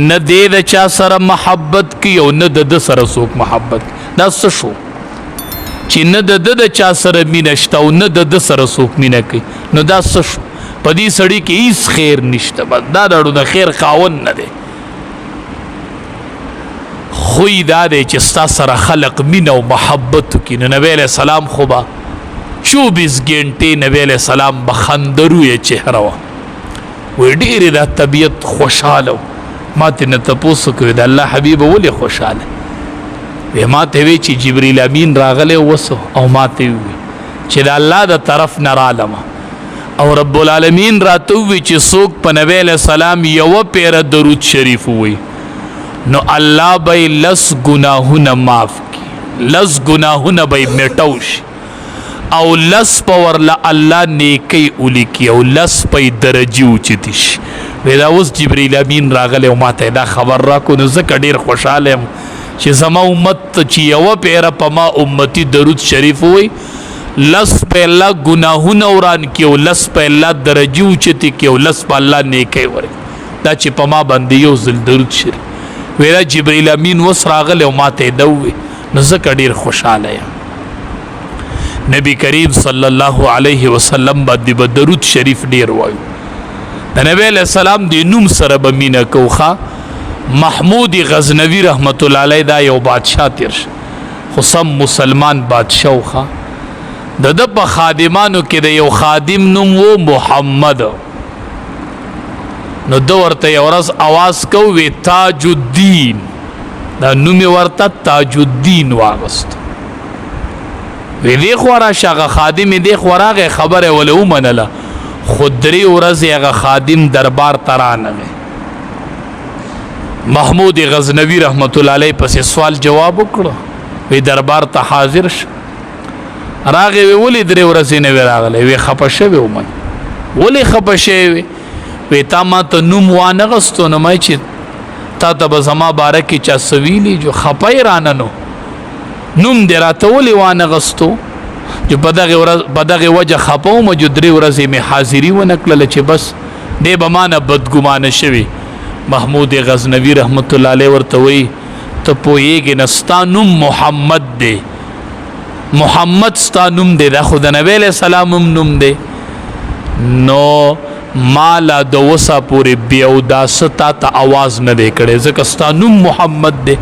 نه دې د چا سره محبت کوي او نه د ده سره څوک محبت کوي. دا څه شو چې نه د ده د چا سره مینه شته او نه د ده سره څوک مینه کوي؟ نو دا څه شو؟ په دې سړي کې هیڅ خیر نشته. بس دا د خیر خاوند نه دی. خوی دا دی چې ستا سره خلق مینه او محبت وکړي. نو نبی علیه السلام خو به 24 ګنټې نبی علیه السلام به خندرویه چهره وه. وایي ډېرې دا طبیعت خوشحاله و. ما ته نه تپوس کوي د الله حبیب ولې خوشحاله؟ وی ما ته وی چې جبریل امین راغلی وسو او ما ته وی چې د الله د طرف نه رالم او رب العالمین راته وی چې څوک په نبی علیه السلام یوه پیره درود شریف وی نو الله به لس ګناهونه معاف کړي، لس ګناهونه به یې میټو شي او لس په ورله الله نیکۍ ولیکي او لس په یې درجې اوچتې شي. وی دا اوس جبریل امین راغلی او ما ته دا خبر راکړو نو ځکه ډېر خوشحاله یم چې زما امت ته چې یوه پیره په ما امتي درود شریف وی لس په الله ګناهونه وران کړي او لس په الله درجې اوچتې کړي او لس په الله نیکۍ ورکړي. دا چې په ما باندې یو ځل درود شریف وی دا جبریل امین اوس راغلی او ما ته یې ده ووی نو ځکه ډېر خوشحاله یم. نبی کریم صلی الله علیه وسلم باندې به درود شریف ډېر وایو. د نبی علیه السلام د نوم سره به مینه کوو. محمود غزنوي رحمت الله علیه دا یو بادشاه تیر شه خو سم مسلمان بادشاه و. د ده په خادمانو کې د یو خادم نوم و محمد. نو ده ورته یو ورځ اواز کو وی تاج الدین. دا نوم یې ورته تاج الدین واغست. وی دی خوا راشه هغه خادم یې دی خوا راغی خبره یې ولې ومنله خو 3 ورځې هغه خادم دربار ته رانغی. محمود غزنوي رحمت الله علیه پسې سوال جواب وکړه وی دربار ته حاضر شه. راغی وی ولې 3 ورځې نه وی راغلی؟ وی خفه شوی ومن. ولې خفه شوی؟ وی تا ما ته نوم وانغستو نو ما چې تا ته به زما باره کې چا څه ویلي جو خفه یې رانه نو نوم دې راته ولې وانغستو؟ جو په دغې وجه خفه وم جو 3 ورځې مې حاضري ونه کړله چې بس دی به ما نه بدګمانه شوي. محمود غزنوي رحمت الله علیه ورته وایي ته پوهېږې نه ستا نوم محمد دی. محمد ستا نوم دی دا خو د نبی علیه السلام هم نوم دی. نو ما لا د اوسه پورې بې اوداسه تا ته آواز نه دی کړی ځکه ستا نوم محمد دی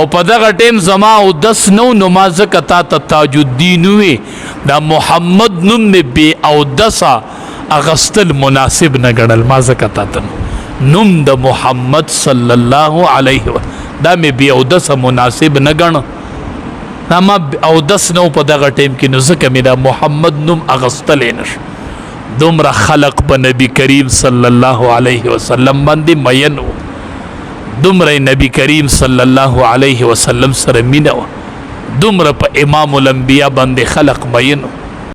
او په دغه ټیم زما اودس نو نو ما ځکه تا ته تاج الدین وی. دا محمد نوم مې بې اودسه اغستل مناسب نه ګڼل. ما ځکه تا ته نوم د محمد صلی الله علیه و دا مې بې اودسه مناسب نه ګڼه. دا ما اودس نو په دغه ټیم کې نو ځکه مې دا محمد نوم اغستلی نه شو. دومره خلق په نبی کریم صلی الله علیه وسلم باندې مین و. دومره نبی کریم صلی الله علیه وسلم سره مینه وه. دومره په امام الانبیا باندې خلق مین و.